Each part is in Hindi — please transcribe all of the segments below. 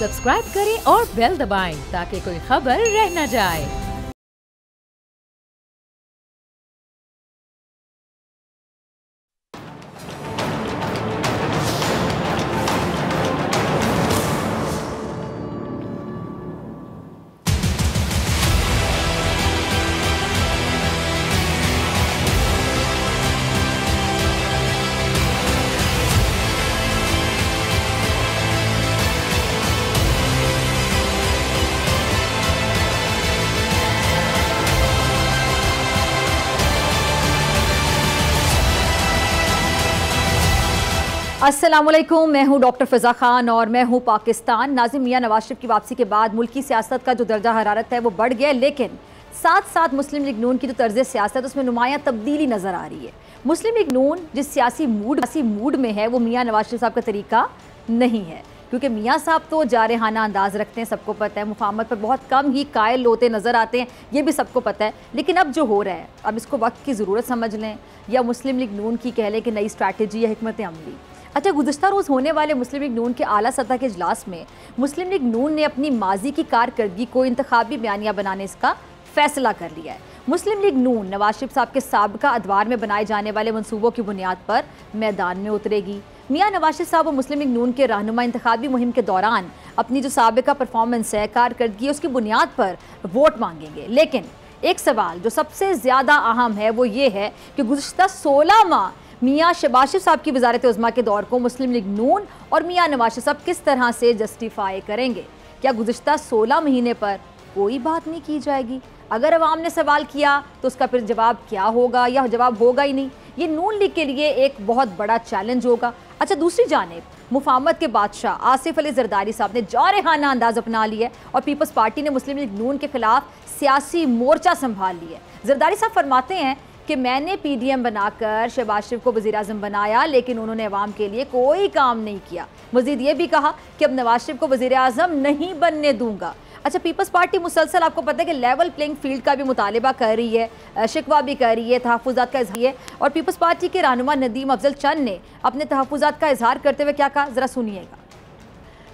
सब्सक्राइब करें और बेल दबाएं ताकि कोई खबर रह न जाए। अस्सलामुअलैकुम, मैं हूं डॉक्टर फ़िज़ा खान और मैं हूं पाकिस्तान। नाज़िम, मियां नवाज शरीफ की वापसी के बाद मुल्की सियासत का जो दर्जा हरारत है वो बढ़ गया, लेकिन साथ साथ मुस्लिम लीग नून की जो तर्ज़ सियासत उसमें नुमायाँ तब्दीली नज़र आ रही है। मुस्लिम लीग नून जिस सियासी मूड में है वो मियां नवाज शरीफ साहब का तरीका नहीं है, क्योंकि मियां साहब तो जारहाना अंदाज़ रखते हैं, सबको पता है। मुफाहमत पर बहुत कम ही कायल होते नज़र आते हैं, ये भी सबको पता है। लेकिन अब जो हो रहा है, अब इसको वक्त की ज़रूरत समझ लें या मुस्लिम लीग नून की कह लें कि नई स्ट्रैटेजी या हिकमत अमली। अच्छा, गुज़िश्ता रोज़ होने वाले मुस्लिम लीग नून के आला सतह के इजलास में मुस्लिम लीग नून ने अपनी माजी की कारकर्दगी को इंतखाबी बयानिया बनाने का फैसला कर लिया है। मुस्लिम लीग नून नवाज शरीफ साहब के साबिका अदवार में बनाए जाने वाले मनसूबों की बुनियाद पर मैदान में उतरेगी। मियां नवाज शरीफ साहब और मुस्लिम लीग नून के रहनुमा इंतखाबी मुहिम के दौरान अपनी जो साबिका परफॉर्मेंस है, कारकर्दगी, उसकी बुनियाद पर वोट मांगेंगे। लेकिन एक सवाल जो सबसे ज़्यादा अहम है वो ये है कि गुज़िश्ता 16 माह मियां शहबाज शरीफ साहब की वज़ारत उज़्मा के दौर को मुस्लिम लीग नून और मियां नवाज शरीफ साहब किस तरह से जस्टिफाई करेंगे। क्या गुज़िश्ता 16 महीने पर कोई बात नहीं की जाएगी? अगर अवाम ने सवाल किया तो उसका फिर जवाब क्या होगा, या जवाब होगा ही नहीं? ये नून लीग के लिए एक बहुत बड़ा चैलेंज होगा। अच्छा, दूसरी जानिब मुफाहमत के बादशाह आसिफ अली जरदारी साहब ने जारहाना अंदाज अपना लिया है और पीपल्स पार्टी ने मुस्लिम लीग नून के खिलाफ सियासी मोर्चा संभाल लिया है। जरदारी साहब फरमाते हैं कि मैंने PDM बनाकर शहबाज शरीफ को वज़ीर आज़म बनाया, लेकिन उन्होंने अवाम के लिए कोई काम नहीं किया। मज़ीद ये भी कहा कि अब नवाज शरीफ को वज़ीर आज़म नहीं बनने दूंगा। अच्छा, पीपल्स पार्टी मुसलसल आपको पता है कि लेवल प्लेइंग फील्ड का भी मुतालिबा कर रही है, शिकवा भी कर रही है, तहफ़्फ़ुज़ात का इज़हार है। और पीपल्स पार्टी के रहनुमा नदीम अफजल चंद ने अपने तहफ़्फ़ुज़ात का इज़हार करते हुए क्या कहा, ज़रा सुनिएगा।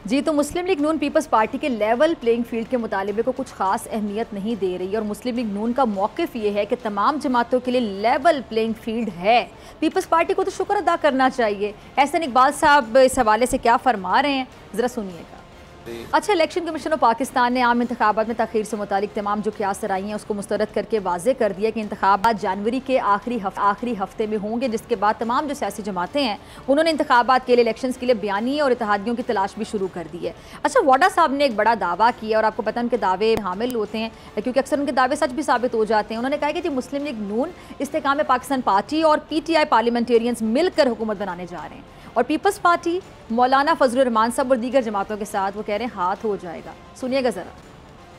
जी, तो मुस्लिम लीग नून पीपल्स पार्टी के लेवल प्लेइंग फील्ड के मुतालिबे को कुछ खास अहमियत नहीं दे रही, और मुस्लिम लीग नून का मौक़िफ़ ये है कि तमाम जमातों के लिए लेवल प्लेइंग फील्ड है। पीपल्स पार्टी को तो शुक्र अदा करना चाहिए। एहसन इकबाल साहब इस हवाले से क्या फरमा रहे हैं, ज़रा सुनिएगा। अच्छा, इलेक्शन कमीशन ऑफ पाकिस्तान ने आम इंतखाबात में तख़ीर से मुतालिक तमाम जो क़यास आई हैं उसको मुस्तरद करके वाज़े कर दिया कि इंतखाबात जनवरी के आखिरी हफ्ते में होंगे, जिसके बाद तमाम जो सियासी जमातें हैं उन्होंने इंतखाबात के लिए, इलेक्शन के लिए बयानी और इत्तेहादियों की तलाश भी शुरू कर दी है। अच्छा, वाडा साहब ने एक बड़ा दावा किया और आपको पता है उनके दावे हामिल होते हैं क्योंकि अक्सर उनके दावे सच भी साबित हो जाते हैं। उन्होंने कहा कि मुस्लिम लीग नून, इस्तेकाम पाकिस्तान पार्टी और PTI पार्लियामेंटेरियंस मिलकर हुकूमत बनाने जा रहे हैं, और पीपल्स पार्टी मौलाना फजलुर रहमान साहब और दीगर जमातों के साथ वो कह रहे हैं हाथ हो जाएगा। सुनिएगा ज़रा।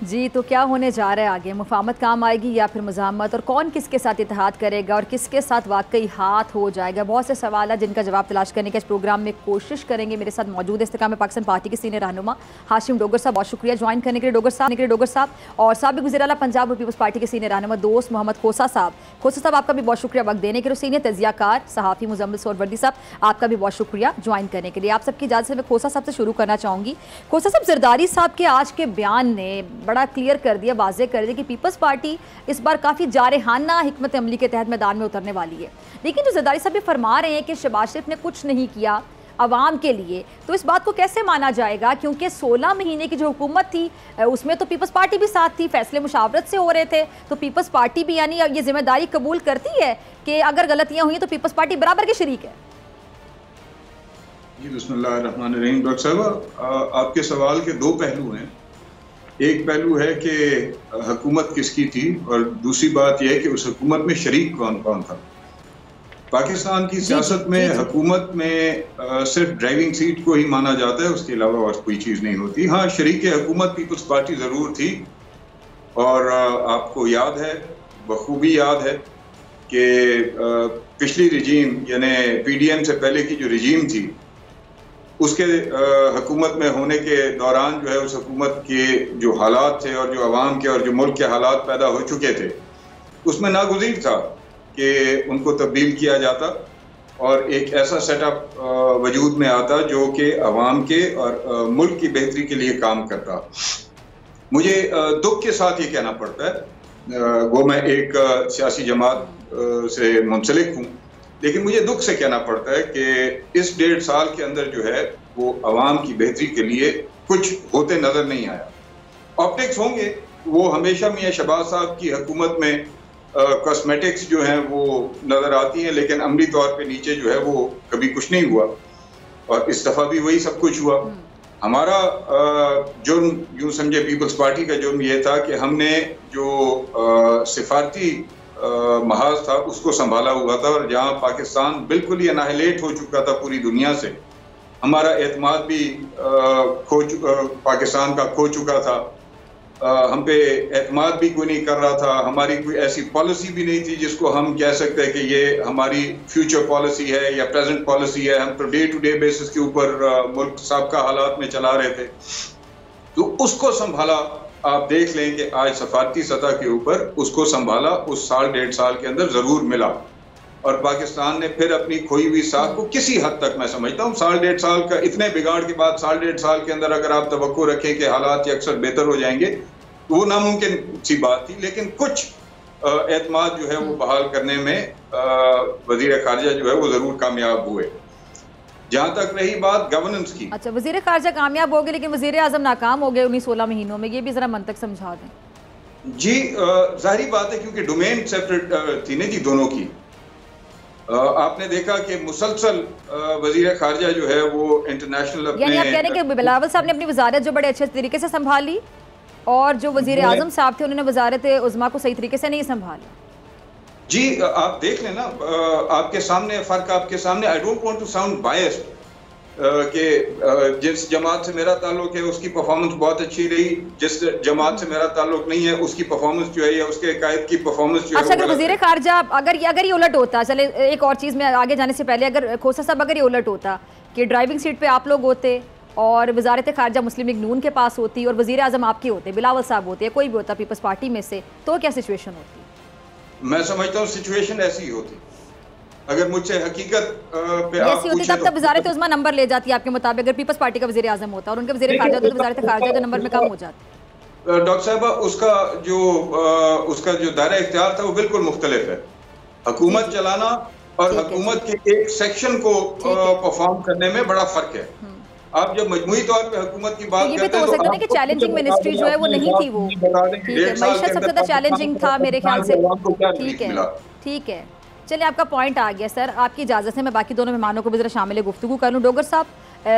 जी, तो क्या होने जा रहा है आगे? मुफाहमत काम आएगी या फिर मुज़ाहमत, और कौन किसके साथ इत्तेहाद करेगा और किसके साथ वाकई हाथ हो जाएगा? बहुत से सवाल है जिनका जवाब तलाश करने के इस प्रोग्राम में कोशिश करेंगे। मेरे साथ मौजूद है इस्तेकाम पाकिस्तान पार्टी के सीनियर रहनुमा हाशिम डोगर साहब, बहुत शुक्रिया ज्वाइन करने के लिए डोगर साहब, और साबिक़ वज़ीर आला पंजाब और पीपल्स पार्टी के सीनियर रहनुमा दोस्त मोहम्मद खोसा साहब, आपका भी बहुत शुक्रिया वक्त देने के लिए। सीनियर तजियाकार सहाफ़ी मुज़म्मिल सोहरवर्दी साहब, आपका भी बहुत शुक्रिया ज्वाइन करने के लिए। आप सबकी इजाज़त से मैं खोसा साहब से शुरू करना चाहूँगी। खोसा साहब, जरदारी साहब के आज के बयान ने बड़ा क्लियर कर दिया, वाज़े कर दिया कि पीपल्स पार्टी इस बार काफ़ी जारहाना हिकमत अमली के तहत मैदान में उतरने वाली है। लेकिन जो जरदारी साहब भी फरमा रहे हैं कि शहबाज शरीफ ने कुछ नहीं किया अवाम के लिए, तो इस बात को कैसे माना जाएगा? क्योंकि 16 महीने की जो हुकूमत थी उसमें तो पीपल्स पार्टी भी साथ थी, फैसले मुशावरत से हो रहे थे, तो पीपल्स पार्टी भी यानी ये जिम्मेदारी कबूल करती है कि अगर गलतियाँ हुई तो पीपल्स पार्टी बराबर की शरीक है। जी, बिस्मिल्लाहिर्रहमानिर्रहीम। डॉक्टर साहब, आपके सवाल के दो पहलू हैं। एक पहलू है कि हुकूमत किसकी थी, और दूसरी बात यह है कि उस हुकूमत में शरीक कौन कौन था। पाकिस्तान की सियासत में हुकूमत में सिर्फ ड्राइविंग सीट को ही माना जाता है, उसके अलावा और कोई चीज़ नहीं होती। हाँ, शरीक हुकूमत पीपल्स पार्टी ज़रूर थी, और आपको याद है, बखूबी याद है कि पिछली रजीम यानी PDM से पहले की जो रजीम थी उसके हुकूमत में होने के दौरान जो है उस हुकूमत के जो हालात थे और जो अवाम के और जो मुल्क के हालात पैदा हो चुके थे, उसमें नागुज़ीर था कि उनको तब्दील किया जाता, और एक ऐसा सेटअप वजूद में आता जो कि अवाम के और मुल्क की बेहतरी के लिए काम करता। मुझे दुख के साथ ये कहना पड़ता है, वो मैं एक सियासी जमात से मुंसलिक हूँ, लेकिन मुझे दुख से कहना पड़ता है कि इस 1.5 साल के अंदर जो है वो अवाम की बेहतरी के लिए कुछ होते नजर नहीं आया। ऑप्टिक्स होंगे, वो हमेशा मियां शहबाज साहब की हुकूमत में कॉस्मेटिक्स जो हैं वो नजर आती हैं, लेकिन अमली तौर पे नीचे जो है वो कभी कुछ नहीं हुआ, और इस दफा भी वही सब कुछ हुआ। हमारा जुर्म, यूं समझे पीपल्स पार्टी का जुर्म ये था कि हमने जो सिफारती महाज था उसको संभाला हुआ था, और जहां पाकिस्तान बिल्कुल ही अनाहिलेट हो चुका था पूरी दुनिया से, हमारा एतमाद भी पाकिस्तान का खो चुका था, हम पे एतमाद भी कोई नहीं कर रहा था, हमारी कोई ऐसी पॉलिसी भी नहीं थी जिसको हम कह सकते हैं कि ये हमारी फ्यूचर पॉलिसी है या प्रेजेंट पॉलिसी है। हम तो डे टू डे बेसिस के ऊपर मुल्क साबका हालात में चला रहे थे, तो उसको संभाला। आप देख लें कि आज सफारती सतह के ऊपर उसको संभाला उस 1.5 साल के अंदर जरूर मिला, और पाकिस्तान ने फिर अपनी खोई हुई साख को किसी हद तक, मैं समझता हूँ 1.5 साल का, इतने बिगाड़ के बाद 1.5 साल के अंदर अगर आप तवक्को रखें कि हालात अक्सर बेहतर हो जाएंगे, तो वो नामुमकिन सी बात थी। लेकिन कुछ एतमाद जो है वो बहाल करने में वजीर खारजा जो है वो जरूर कामयाब हुए। जहां तक रही बात गवर्नेंस की, अच्छा, वजीर खारजा कामयाब हो गए लेकिन वजीर आजम नाकाम हो गए 19-16 महीनों में, ये भी जरा मंतक समझा दें। जी जाहिर बात है, क्योंकि डोमेन सेपरेट थी ना जी दोनों की। आपने देखा कि मुसलसल वजीर खारजा जो है वो इंटरनेशनल अपने, यानी आप कह रहे हैं कि बिलावल साहब ने अपनी वजारत जो बड़े अच्छे तरीके से संभाली, और जो वजीर आजम साहब थे उन्होंने वजारत उज़्मा को सही तरीके से नहीं संभाला। जी आप देख लेना, आपके सामने फर्क, आपके सामने। I don't want to sound biased कि जिस जमात से मेरा ताल्लुक है उसकी परफॉर्मेंस बहुत अच्छी रही, जिस जमात से मेरा ताल्लुक नहीं है उसकी परफॉर्मेंस जो है या उसके कायद की परफॉर्मेंस जो है। अच्छा, अगर वजीर खारजा अगर ये उलट होता, चले एक और चीज़ में आगे जाने से पहले, अगर खोसा साहब अगर ये उलट होता कि ड्राइविंग सीट पे आप लोग होते और वजारत खारजा मुस्लिम लीग नून के पास होती और वजीर आजम आपके होते, बिलावल साहब होते या कोई भी होता पीपल्स पार्टी में से, तो क्या सिचुएशन होती? मैं समझता हूँ सिचुएशन ऐसी ही होती। अगर मुझसे हकीकत पे ऐसी होती तब तक वजारत उज़्मा नंबर ले जाती है आपके मुताबिक, अगर पीपल्स पार्टी का वजीर आजम होता और उनके वजीर खारजा होता तो वजारत खारजा का नंबर में कम हो जाता। डॉक्टर साहबा, उसका जो दायरा इख्तियार था वो बिल्कुल मुख्तलिफ है। हुकूमत चलाना और हुकूमत के एक सेक्शन को परफॉर्म करने में बड़ा फर्क है। आप जब मजमूई तौर पे हुकूमत की बात करते हैं तो सकता है कि चैलेंजिंग मिनिस्ट्री जो है वो नहीं थी, वो ठीक है, मईशत सबसे ज्यादा चैलेंजिंग था मेरे ख्याल से। ठीक है, चलिए आपका पॉइंट आ गया सर। आपकी इजाज़त से मैं बाकी दोनों मेहमानों को भी ज़रा शामिल गुफ्तगू कर लूँ। डोगर साहब,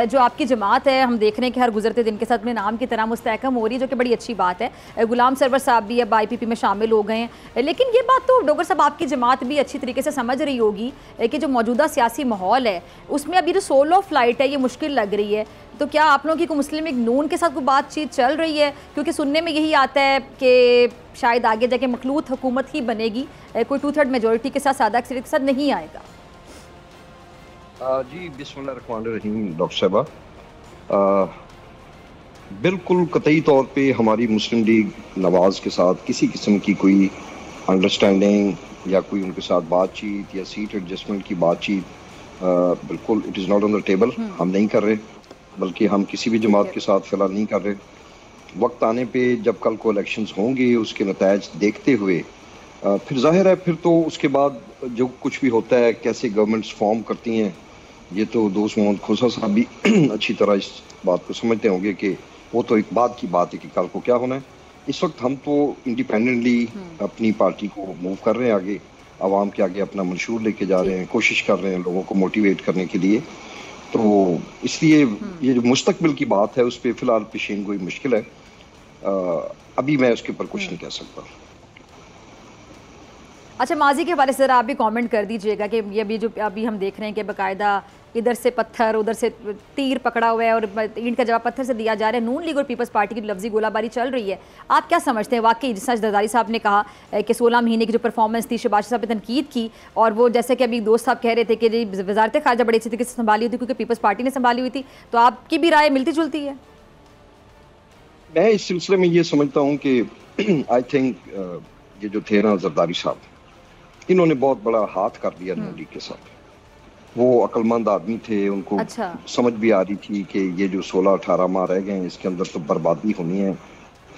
जो आपकी जमात है, हम देख रहे हैं कि हर गुजरते दिन के साथ में नाम की तरह मुस्तहकम हो रही है, जो कि बड़ी अच्छी बात है। गुलाम सरवर साहब भी अब IPP में शामिल हो गए हैं, लेकिन ये बात तो डोगर साहब आपकी जमात भी अच्छी तरीके से समझ रही होगी कि जो मौजूदा सियासी माहौल है उसमें अभी जो सोलो फ्लाइट है ये मुश्किल लग रही है। तो क्या आप लोगों की कोई मुस्लिम लीग नून के साथ कोई बातचीत चल रही है? क्योंकि सुनने में यही आता है कि शायद आगे जाके मखलूत हुकूमत ही बनेगी, कोई 2/3 मेजोरिटी के साथ, सादा अक्सरियत के साथ नहीं आएगा। जी बिस्मिल्लाहिर्रहमानिर्रहीम। डॉक्टर साहबा, बिल्कुल कतई तौर पे हमारी मुस्लिम लीग नवाज के साथ किसी किस्म की कोई अंडरस्टैंडिंग या कोई उनके साथ बातचीत या सीट एडजस्टमेंट की बातचीत बिल्कुल it is not on the table. हम नहीं कर रहे, बल्कि हम किसी भी जमात के साथ फिलहाल नहीं कर रहे। वक्त आने पे जब कल को इलेक्शंस होंगे, उसके नतायज देखते हुए फिर जाहिर है फिर तो उसके बाद जो कुछ भी होता है, कैसे गवर्नमेंट्स फॉर्म करती हैं, ये तो दोस्त मोहम्मद खोसा साहब भी अच्छी तरह इस बात को समझते होंगे कि वो तो एक बात की बात है कि कल को क्या होना है। इस वक्त हम तो इंडिपेंडेंटली अपनी पार्टी को मूव कर रहे हैं आगे, आवाम के आगे अपना मंशूर लेके जा रहे हैं, कोशिश कर रहे हैं लोगों को मोटिवेट करने के लिए। तो इसलिए ये जो मुस्तकबिल की बात है उस पर फिलहाल पेशीन गोई मुश्किल है। अभी मैं उसके ऊपर कुछ नहीं कह सकता। अच्छा, माजी के हवाले से ज़रा आप भी कमेंट कर दीजिएगा कि ये भी जो अभी हम देख रहे हैं कि बाकायदा इधर से पत्थर उधर से तीर पकड़ा हुआ है और ईंट का जवाब पत्थर से दिया जा रहा है। नून लीग और पीपल्स पार्टी की लफ्जी गोलाबारी चल रही है, आप क्या समझते हैं? वाकई जिस जरदारी साहब ने कहा कि 16 महीने की जो परफॉर्मेंस थी, शहबाज साहब ने तनकीद की, और वो जैसे कि अभी दोस्त साहब कह रहे थे कि वजारत खारजा बड़ी अच्छी तरीके से संभाली हुई थी क्योंकि पीपल्स पार्टी ने संभाली हुई थी, तो आपकी भी राय मिलती जुलती है? मैं इस सिलसिले में ये समझता हूँ कि आई थिंक ये जो थे ना जरदारी साहब, इन्होंने बहुत बड़ा हाथ कर दिया नून लीग के साथ। वो अक्लमंद आदमी थे, उनको अच्छा। समझ भी आ रही थी कि ये जो 16-18 माह रह गए हैं इसके अंदर तो बर्बादी होनी है,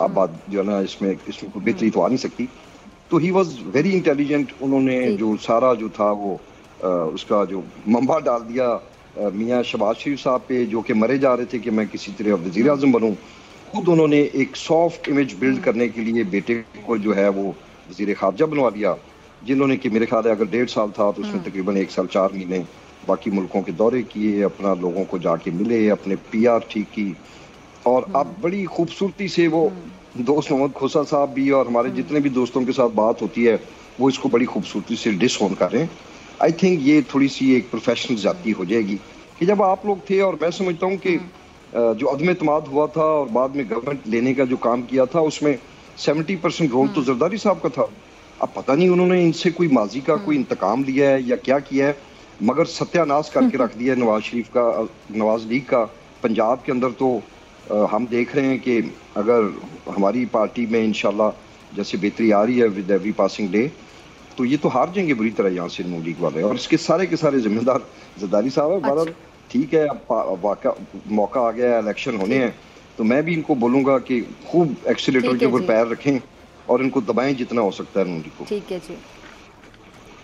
अब बात जो है ना इसमें कोई बेहतरी तो आ नहीं सकती। तो ही वॉज वेरी इंटेलिजेंट। उन्होंने जो सारा जो था वो उसका जो मंबा डाल दिया मियाँ शहबाज शरीफ साहब पे, जो कि मरे जा रहे थे कि मैं किसी तरह वज़ीर आज़म बनूं। खुद उन्होंने एक सॉफ्ट इमेज बिल्ड करने के लिए बेटे को जो है वो वज़ीर ख़ारजा बनवा दिया, जिन्होंने कि मेरे ख्याल है अगर 1.5 साल था तो उसमें तकरीबन 1 साल 4 महीने बाकी मुल्कों के दौरे किए, अपना लोगों को जाके मिले, अपने PR ठीक की। और अब बड़ी खूबसूरती से वो दोस्त मोहम्मद खोसा साहब भी और हमारे जितने भी दोस्तों के साथ बात होती है वो इसको बड़ी खूबसूरती से डिसऑन कर रहे हैं। आई थिंक ये थोड़ी सी एक प्रोफेशनल जाती हो जाएगी कि जब आप लोग थे, और मैं समझता हूँ कि जो अदम एतमाद हुआ था और बाद में गवर्नमेंट लेने का जो काम किया था उसमें 70% रोल तो जरदारी साहब का था। अब पता नहीं उन्होंने इनसे कोई माजी का कोई इंतकाम लिया है या क्या किया है, मगर सत्यानाश करके रख दिया नवाज शरीफ का, नवाज लीग का। पंजाब के अंदर तो हम देख रहे हैं कि अगर हमारी पार्टी में इंशाल्लाह जैसे बेहतरी आ रही है विद एवरी पासिंग डे, तो ये तो हार जाएंगे बुरी तरह यहाँ से नून लीग वाले, और इसके सारे के सारे जिम्मेदार जरदारी साहब है। बहरहाल ठीक है, अब मौका आ गया है, इलेक्शन होने हैं, तो मैं भी इनको बोलूँगा कि खूब एक्सीलेटर के ऊपर पैर रखें और इनको दबाएं जितना हो सकता है नून लीग को। ठीक है जी,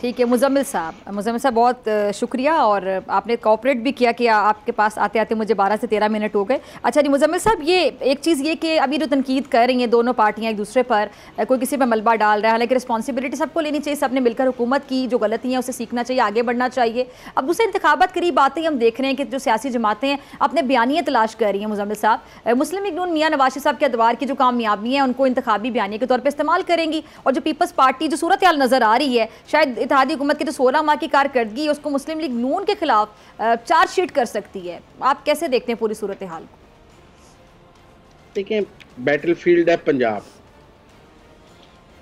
ठीक है। मुजम्मिल साहब बहुत शुक्रिया, और आपने कोऑपरेट भी किया कि आपके पास आते आते मुझे 12 से 13 मिनट हो गए। अच्छा जी मुजम्मिल साहब, ये एक चीज़ ये कि अभी जो तनकीद कर रही हैं दोनों पार्टियां एक दूसरे पर, कोई किसी पर मलबा डाल रहा है, हालांकि रिस्पॉन्सिबिलिटी सबको लेनी चाहिए, सबने मिलकर हुकूमत की जो गलतियाँ उसे सीखना चाहिए, आगे बढ़ना चाहिए। अब दूसरे इंतखाबात करीब आते ही हम देख रहे हैं कि जो सियासी जमातें हैं अपने बयानियाँ तलाश कर रही हैं। मुजम्मिल साहब, मुस्लिम लीग नून मियाँ नवाज शरीफ साहब के अदवार की जो कामयाबी हैं उनको इंतखाबी बयानिया के तौर पर इस्तेमाल करेंगी, और जो पीपल्स पार्टी जो सूरत हाल नज़र आ रही है, शायद इत्तेहादी हुकूमत की जो 16 माह की कारकर्दगी उसको मुस्लिम लीग नून के खिलाफ चार्जशीट कर सकती है। आप कैसे देखते हैं पूरी सूरत हाल? देखिए, बैटलफील्ड है पंजाब,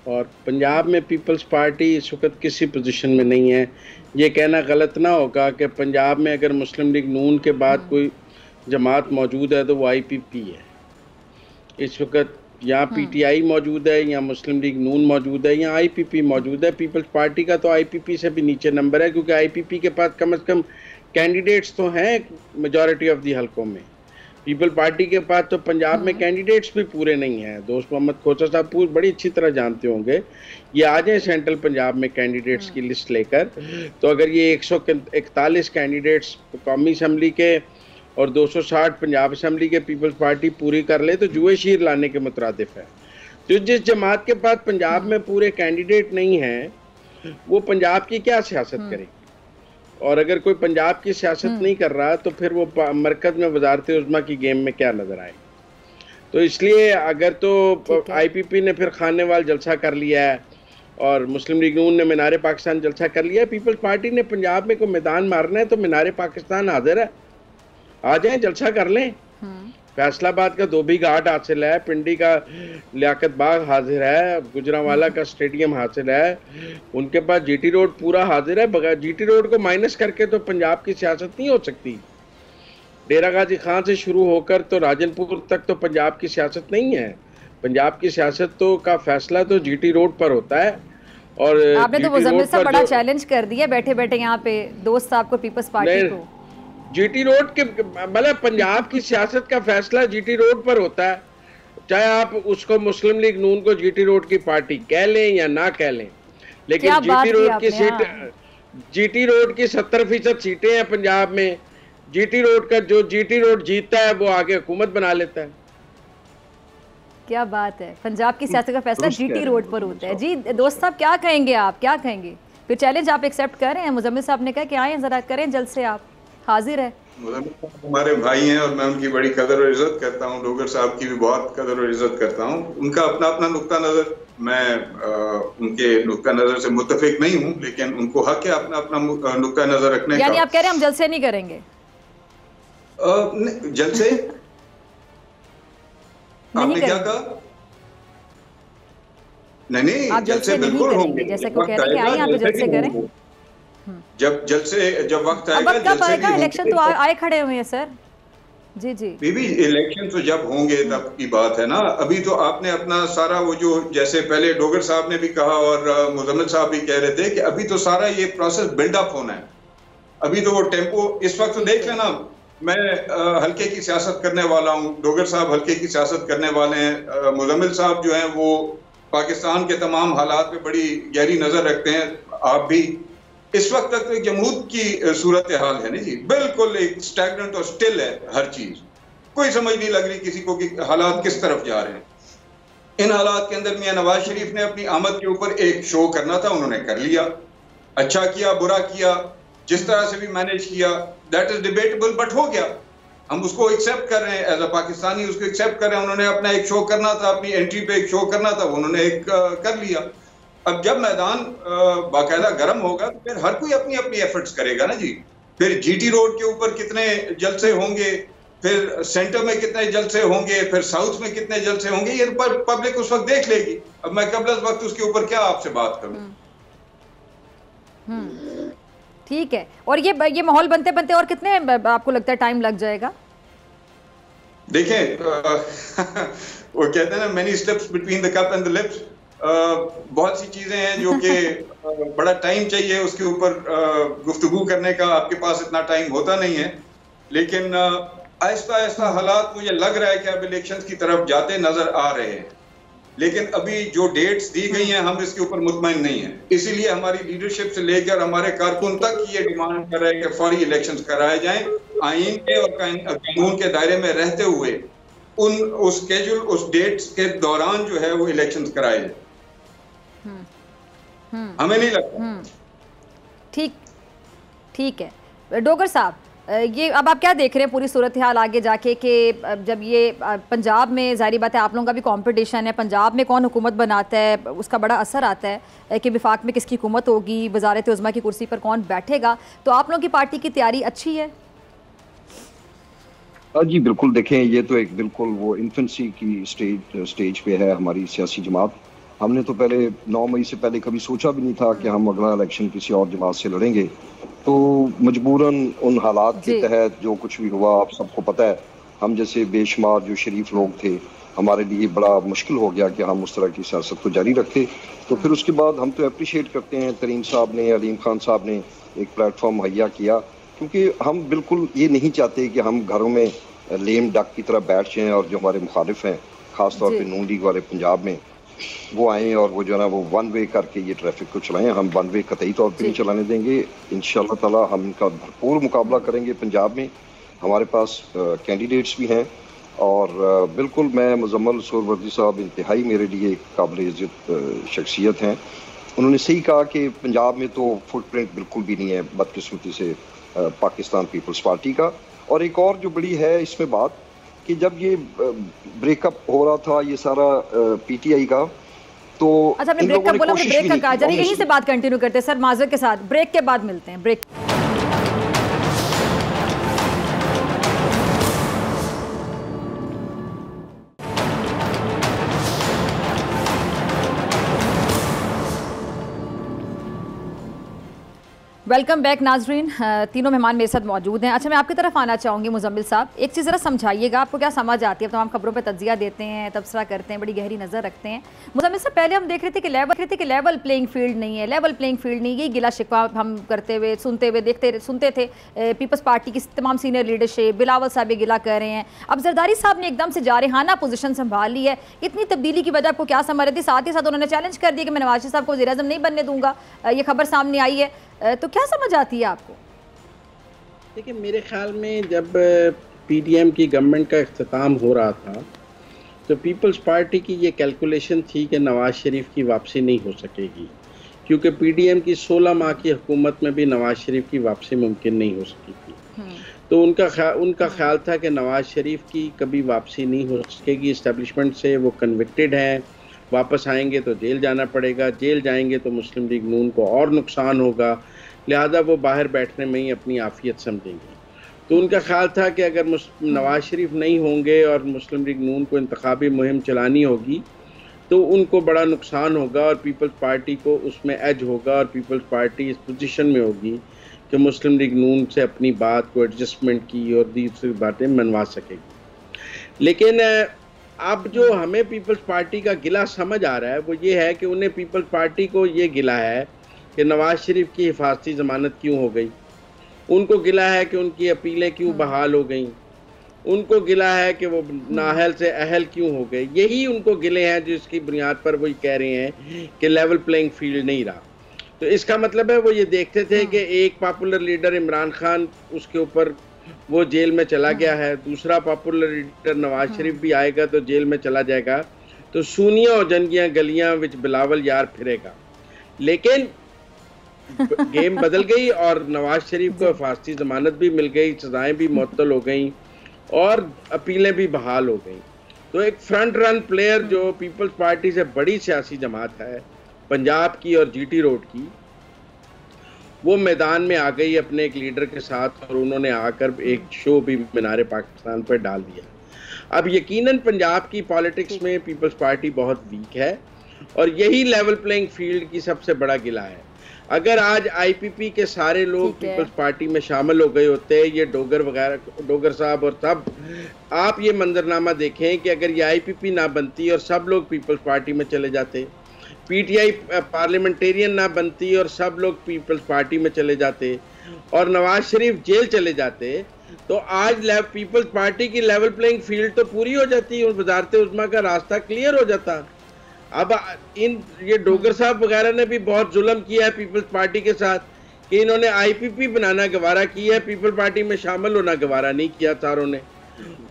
और पंजाब में पीपल्स पार्टी इस वक्त किसी पोजीशन में नहीं है। ये कहना गलत ना होगा कि पंजाब में अगर मुस्लिम लीग नून के बाद कोई जमात मौजूद है तो वो IPP है। इस वक्त यहाँ PTI मौजूद है, या मुस्लिम लीग नून मौजूद है, या IPP मौजूद है। पीपल्स पार्टी का तो IPP से भी नीचे नंबर है, क्योंकि IPP के पास कम से कम कैंडिडेट्स तो हैं मेजॉरिटी ऑफ दी हलकों में। पीपल पार्टी के पास तो पंजाब में कैंडिडेट्स भी पूरे नहीं हैं। दोस्त मोहम्मद खोसा साहब बड़ी अच्छी तरह जानते होंगे, ये आ जाए सेंट्रल पंजाब में कैंडिडेट्स की लिस्ट लेकर, तो अगर ये 141 कैंडिडेट्स कौमी असम्बली के और 260 पंजाब असम्बली के पीपल्स पार्टी पूरी कर ले तो जुए शीर लाने के मुतरादिफ है। तो जिस जमात के पास पंजाब में पूरे कैंडिडेट नहीं हैं वो पंजाब की क्या सियासत करेगी, और अगर कोई पंजाब की सियासत नहीं कर रहा तो फिर वो मरकज में वजारत उज़्मा की गेम में क्या नजर आए। तो इसलिए अगर तो IPP ने फिर खानेवाल जलसा कर लिया है और मुस्लिम लीग नून ने मीनारे पाकिस्तान जलसा कर लिया है, पीपल्स पार्टी ने पंजाब में कोई मैदान मारना है तो मीनारे पाकिस्तान हाजिर है, आ जाए जलसा कर लें। फैसलाबाद का धोबी घाट हासिल है, पिंडी का लियाकत बाग हाजिर है, गुजरांवाला का स्टेडियम हासिल है, उनके पास GT रोड पूरा हाजिर है। बगैर GT रोड को माइनस करके तो पंजाब की सियासत नहीं हो सकती। डेरा गाजी खान से शुरू होकर तो राजनपुर तक तो पंजाब की सियासत नहीं है। पंजाब की सियासत तो का फैसला तो GT रोड पर होता है। और आपने तो मुजम्मिल साहब बड़ा चैलेंज कर दिया बैठे बैठे यहाँ पे दोस्त साहब को, पीपल्स पार्टी को। GT रोड के मतलब पंजाब की सियासत का फैसला GT रोड पर होता है, चाहे आप उसको मुस्लिम लीग नून को GT रोड की पार्टी कह लें या ना कह लें, लेकिन GT रोड की सीट, GT रोड की 70% सीटें हैं पंजाब में। GT रोड का जो GT रोड जीतता है वो आगे हुकूमत बना लेता है। क्या बात है, पंजाब की सियासत का फैसला GT रोड पर होता है। जी दोस्त साहब क्या कहेंगे, आप क्या कहेंगे? फिर चैलेंज आप एक्सेप्ट कर रहे हैं? मुजम्मिल साहब ने कहा कि आए जरा करें जल्द से, आप हाजिर है। हमारे भाई हैं और मैं उनकी बड़ी कदर और इज्जत करता हूँ, डोगर साहब की भी बहुत कदर और इज्जत करता हूँ। उनका अपना अपना नुक्ता नजर, मैं उनके नुक्ता नजर से मुत्तफिक नहीं हूँ, लेकिन उनको हक है अपना अपना नुक्ता नजर रखने का। यानी आप कह रहे हैं हम जलसे नहीं करेंगे? जलसे आपने क्या कहा? नहीं, जलसे बिल्कुल होंगे, जैसे को कह रहे हैं कि आए यहाँ पे जलसे करें। जब वक्त आएगा, कब आएगा? इलेक्शन तो आए खड़े हुए हैं सर। जी जी बीबी, इलेक्शन तो जब होंगे तब की बात है ना। अभी तो आपने अपना सारा वो जो, जैसे पहले डोगर साहब ने भी कहा और मुजम्मिल साहब भी कह रहे थे कि अभी तो सारा ये प्रोसेस बिल्डअप होना है। अभी तो वो टेम्पो इस वक्त तो देख लेना, मैं हल्के की सियासत करने वाला हूँ, डोगर साहब हल्के की सियासत करने वाले हैं, मुजम्मिल साहब जो हैं वो पाकिस्तान के तमाम हालात पे बड़ी गहरी नजर रखते हैं, आप भी। इस वक्त तक तो एक जमहूर की सूरत हाल है ना जी, बिल्कुल एक स्टैग्नेंट और स्टिल है हर चीज, कोई समझ नहीं लग रही किसी को कि हालात किस तरफ जा रहे हैं। इन हालात के अंदर मियां नवाज शरीफ ने अपनी आमद के ऊपर एक शो करना था, उन्होंने कर लिया, अच्छा किया बुरा किया, जिस तरह से भी मैनेज किया, दैट इज डिबेटेबल, बट हो गया, हम उसको एक्सेप्ट कर रहे हैं, एज अ पाकिस्तानी उसको एक्सेप्ट कर रहे हैं। उन्होंने अपना एक शो करना था, अपनी एंट्री पे एक शो करना था, उन्होंने एक कर लिया। अब जब मैदान बाकायदा गर्म होगा तो फिर हर कोई अपनी अपनी एफर्ट्स करेगा ना जी। फिर जीटी रोड के ऊपर कितने जलसे होंगे, फिर सेंटर में कितने जलसे होंगे, फिर साउथ में कितने जलसे होंगे, ये पब्लिक उस वक्त देख लेगी। अब मैं कबल वक्त उसके ऊपर क्या आपसे बात करूं। ठीक है, और ये माहौल बनते बनते और कितने आपको लगता है टाइम लग जाएगा? देखें वो कहते हैं ना, many steps between the cup and the lips. बहुत सी चीजें हैं जो कि बड़ा टाइम चाहिए उसके ऊपर गुफ्तगू करने का, आपके पास इतना टाइम होता नहीं है। लेकिन आहिस्ता आहिस्ता हालात मुझे लग रहा है कि अब इलेक्शंस की तरफ जाते नजर आ रहे हैं, लेकिन अभी जो डेट्स दी गई हैं हम इसके ऊपर मुतमईन नहीं है। इसीलिए हमारी लीडरशिप से लेकर हमारे कारकुन तक ये डिमांड कर रहे हैं कि फौरी इलेक्शंस कराए जाएं, आईन के और कानून के दायरे में रहते हुए उस स्केड्यूल, उस डेट्स के दौरान जो है वो इलेक्शंस कराए जाए। हमें नहीं लगता। ठीक है डोगर साहब, ये अब आप क्या देख रहे हैं पूरी सूरत हाल आगे जाके कि जब ये पंजाब में, जाहिर बात है आप लोगों का भी कंपटीशन है, पंजाब में कौन हुकूमत बनाता है उसका बड़ा असर आता है कि विफाक में किसकी हुकूमत होगी, वज़ारत उज़्मा की कुर्सी पर कौन बैठेगा। तो आप लोगों की पार्टी की तैयारी अच्छी है? जी बिल्कुल, देखें ये तो एक बिल्कुल वो इन्फेंसी की स्टेज पे है हमारी सियासी जमात। हमने तो पहले 9 मई से पहले कभी सोचा भी नहीं था कि हम अगला इलेक्शन किसी और जमात से लड़ेंगे। तो मजबूरन उन हालात के तहत जो कुछ भी हुआ, आप सबको पता है, हम जैसे बेशुमार जो शरीफ लोग थे, हमारे लिए बड़ा मुश्किल हो गया कि हम उस तरह की सियासत को जारी रखें। तो फिर उसके बाद हम तो अप्रिशिएट करते हैं तरीन साहब ने, अलीम खान साहब ने एक प्लेटफॉर्म मुहैया किया, क्योंकि हम बिल्कुल ये नहीं चाहते कि हम घरों में लेम डक की तरह बैठ जाएं और जो हमारे मुखालिफ हैं, खासतौर पर नून लीग वाले पंजाब में, वो आए और वो जो है ना वो वन वे करके ये ट्रैफिक को चलाएं। हम वन वे कतई तौर पे नहीं चलाने देंगे। इंशाअल्लाह ताला हम इनका भरपूर मुकाबला करेंगे। पंजाब में हमारे पास कैंडिडेट्स भी हैं और बिल्कुल मैं मुजम्मिल सोहरवर्दी साहब इंतहाई मेरे लिए काबिल इज़्ज़त शख्सियत हैं। उन्होंने सही कहा कि पंजाब में तो फुटप्रिंट बिल्कुल भी नहीं है बदकिस्मती से पाकिस्तान पीपल्स पार्टी का। और एक और जो बड़ी है इसमें बात कि जब ये ब्रेकअप हो रहा था ये सारा पीटीआई का, तो अच्छा आपने ब्रेक का बोला, ब्रेक का कहा, चलिए यहीं से बात कंटिन्यू करते हैं सर, माजर के साथ ब्रेक के बाद मिलते हैं। ब्रेक। वेलकम बैक नाजरीन, तीनों मेहमान मेरे साथ मौजूद हैं। अच्छा मैं आपकी तरफ आना चाहूँगी मुजम्मिल साहब, एक चीज़ ज़रा समझाइएगा, आपको क्या समझ आती है? तमाम खबरों पे तज्जिया देते हैं, तबसरा करते हैं, बड़ी गहरी नज़र रखते हैं। मुजम्मिल साहब पहले हम देख रहे थे कि लेवल प्लेइंग फील्ड नहीं है, लेवल प्लेइंग फील्ड नहीं, यही गिला शिकवा हम करते हुए सुनते थे पीपल्स पार्टी की तमाम सीनियर लीडरशिप, बिलावल साहब ये गिला कर रहे हैं। अब जरदारी साहब ने एकदम से जारहाना पोजीशन संभाल ली है, इतनी तब्दीली की वजह आपको क्या समझ रही थी? साथ ही साथ उन्होंने चैलेंज कर दिया कि मैं नवाज शरीफ साहब को वज़ीर-ए-आज़म नहीं बनने दूंगा, ये खबर सामने आई है, तो क्या समझ आती है आपको? देखिए मेरे ख्याल में जब पीडीएम की गवर्नमेंट का इख्तिताम हो रहा था तो पीपल्स पार्टी की ये कैलकुलेशन थी कि नवाज शरीफ की वापसी नहीं हो सकेगी, क्योंकि पीडीएम की 16 माह की हुकूमत में भी नवाज शरीफ की वापसी मुमकिन नहीं हो सकी थी। तो उनका ख्याल था कि नवाज शरीफ की कभी वापसी नहीं हो सकेगी इस्टेब्लिशमेंट से, वो कन्विक्टेड हैं, वापस आएंगे तो जेल जाना पड़ेगा, जेल जाएंगे तो मुस्लिम लीग नून को और नुकसान होगा, लिहाजा वो बाहर बैठने में ही अपनी आफियत समझेंगे। तो उनका ख्याल था कि अगर नवाज शरीफ नहीं होंगे और मुस्लिम लीग नून को इंतखाबी मुहिम चलानी होगी तो उनको बड़ा नुकसान होगा और पीपल्स पार्टी को उसमें एज होगा और पीपल्स पार्टी इस पोजीशन में होगी कि मुस्लिम लीग नून से अपनी बात को एडजस्टमेंट की और दूसरी बातें मनवा सकेगी। लेकिन अब जो हमें पीपल्स पार्टी का गिला समझ आ रहा है वो ये है कि उन्हें पीपल्स पार्टी को ये गिला है कि नवाज शरीफ की हिफाजती ज़मानत क्यों हो गई, उनको गिला है कि उनकी अपीलें क्यों बहाल हो गई, उनको गिला है कि वो नाअहल से अहल क्यों हो गए। यही उनको गिले हैं जिसकी बुनियाद पर वो कह रहे हैं कि लेवल प्लेइंग फील्ड नहीं रहा। तो इसका मतलब है वो ये देखते थे कि एक पॉपुलर लीडर इमरान खान, उसके ऊपर वो जेल में चला गया है, दूसरा पॉपुलर लीडर नवाज शरीफ भी आएगा तो जेल में चला जाएगा, तो सूनियां और जंगियां गलियां विच बिलावल यार फिरेगा। लेकिन गेम बदल गई और नवाज शरीफ को हिफाजती जमानत भी मिल गई, सजाएं भी मुअत्तल हो गई और अपीलें भी बहाल हो गई। तो एक फ्रंट रन प्लेयर जो पीपल्स पार्टी से बड़ी सियासी जमात है पंजाब की और जीटी रोड की, वो मैदान में आ गई अपने एक लीडर के साथ और उन्होंने आकर एक शो भी मीनार पाकिस्तान पर डाल दिया। अब यकीनन पंजाब की पॉलिटिक्स में पीपल्स पार्टी बहुत वीक है और यही लेवल प्लेइंग फील्ड की सबसे बड़ा गिला है। अगर आज आईपीपी के सारे लोग पीपल्स पार्टी में शामिल हो गए होते, ये डोगर वगैरह, डोगर साहब और सब, आप ये मंजरनामा देखें कि अगर ये आईपीपी ना बनती और सब लोग पीपल्स पार्टी में चले जाते, पीटीआई पार्लियामेंटेरियन ना बनती और सब लोग पीपल्स पार्टी में चले जाते और नवाज शरीफ जेल चले जाते, तो आज पीपल्स पार्टी की लेवल प्लेइंग फील्ड तो पूरी हो जाती और वजारत उज़्मा का रास्ता क्लियर हो जाता। अब ये डोगर साहब वगैरह ने भी बहुत जुल्म किया है पीपल्स पार्टी के साथ कि इन्होंने आईपीपी बनाना गवारा किया है, पीपल्स पार्टी में शामिल होना गवारा नहीं किया चारों ने,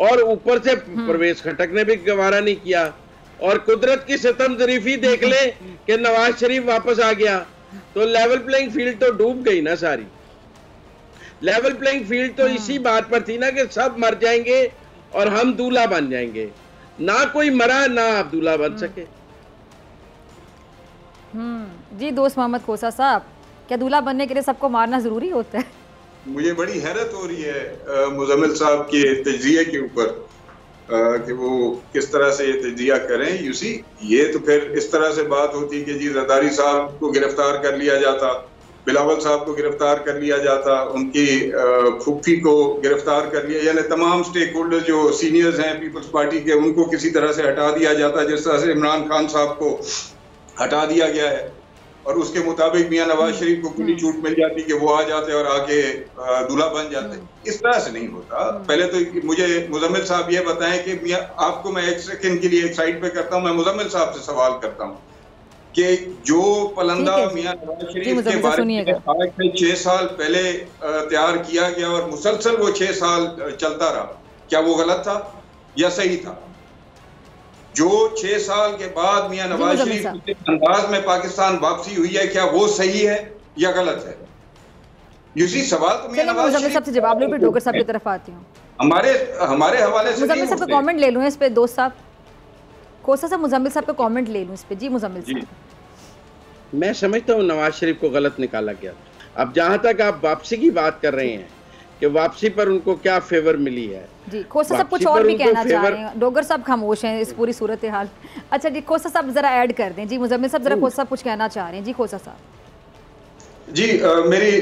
और ऊपर से परवेज खटक ने भी गवारा नहीं किया। और कुदरत की सितम ज़रीफी देख ले कि नवाज शरीफ वापस आ गया, तो लेवल प्लेइंग फील्ड तो डूब गई ना सारी। लेवल प्लेइंग फील्ड तो इसी बात पर थी ना कि सब मर जाएंगे और हम दूल्हा बन जाएंगे, ना कोई मरा ना आप दूल्हा बन सके। जी दोस्त मोहम्मद खोसा साहब, क्या दूल्हा बनने के लिए सबको मारना जरूरी होता है? मुझे बड़ी हैरत हो रही है मुजम्मिल साहब के तज्जिये के ऊपर कि वो किस तरह से ये तज्जिया करें। यूसी ये तो फिर इस तरह से बात होती कि जी जरदारी साहब को गिरफ्तार कर लिया जाता, बिलावल साहब को गिरफ्तार कर लिया जाता, उनकी फुफी को गिरफ्तार कर लिया, यानी तमाम स्टेक होल्डर जो सीनियर्स हैं पीपल्स पार्टी के उनको किसी तरह से हटा दिया जाता, जिस तरह से इमरान खान साहब को हटा दिया गया है। और उसके मुताबिक मियां नवाज शरीफ को खुली छूट मिल जाती कि वो आ जाते और आके दूल्हा बन जाते। इस तरह से नहीं होता। पहले तो मुझे मुजम्मिल साहब ये बताएं कि मियां, आपको मैं एक सेकंड के लिए एक साइड पे करता हूं, मैं मुजम्मिल साहब से सवाल करता हूं कि जो पलंदा मियां नवाज शरीफ के बारे में आज से 6 साल पहले तैयार किया गया और मुसलसल वो 6 साल चलता रहा, क्या वो गलत था या सही था? जो 6 साल के बाद मियां नवाज शरीफ के अंदाज में पाकिस्तान वापसी हुई है, क्या वो सही है या गलत है? यूसी सवाल तो मियां नवाज शरीफ सबसे जवाब लो, फिर डोगर साहब की तरफ आती हूं। हमारे हवाले से मुजम्मिल साहब का कमेंट ले लूं इस पे, दोस्त साहब खोसा साहब, मुजम्मिल साहब का कमेंट ले लूं इस पे। जी मुजम्मिल साहब, मैं समझता हूं नवाज शरीफ को गलत निकाला गया। अब जहां तक आप वापसी की बात कर रहे हैं कि वापसी पर उनको क्या फेवर मिली है, जी खोसा साहब कुछ और भी कहना चाह रहे हैं, डोगर साहब खामोश हैं इस पूरी सूरत हाल। अच्छा जी खोसा साहब जरा ऐड कर दें। जी मुजम्मिल साहब जरा खोसा साहब कुछ कहना चाह रहे हैं। जी खोसा साहब। जी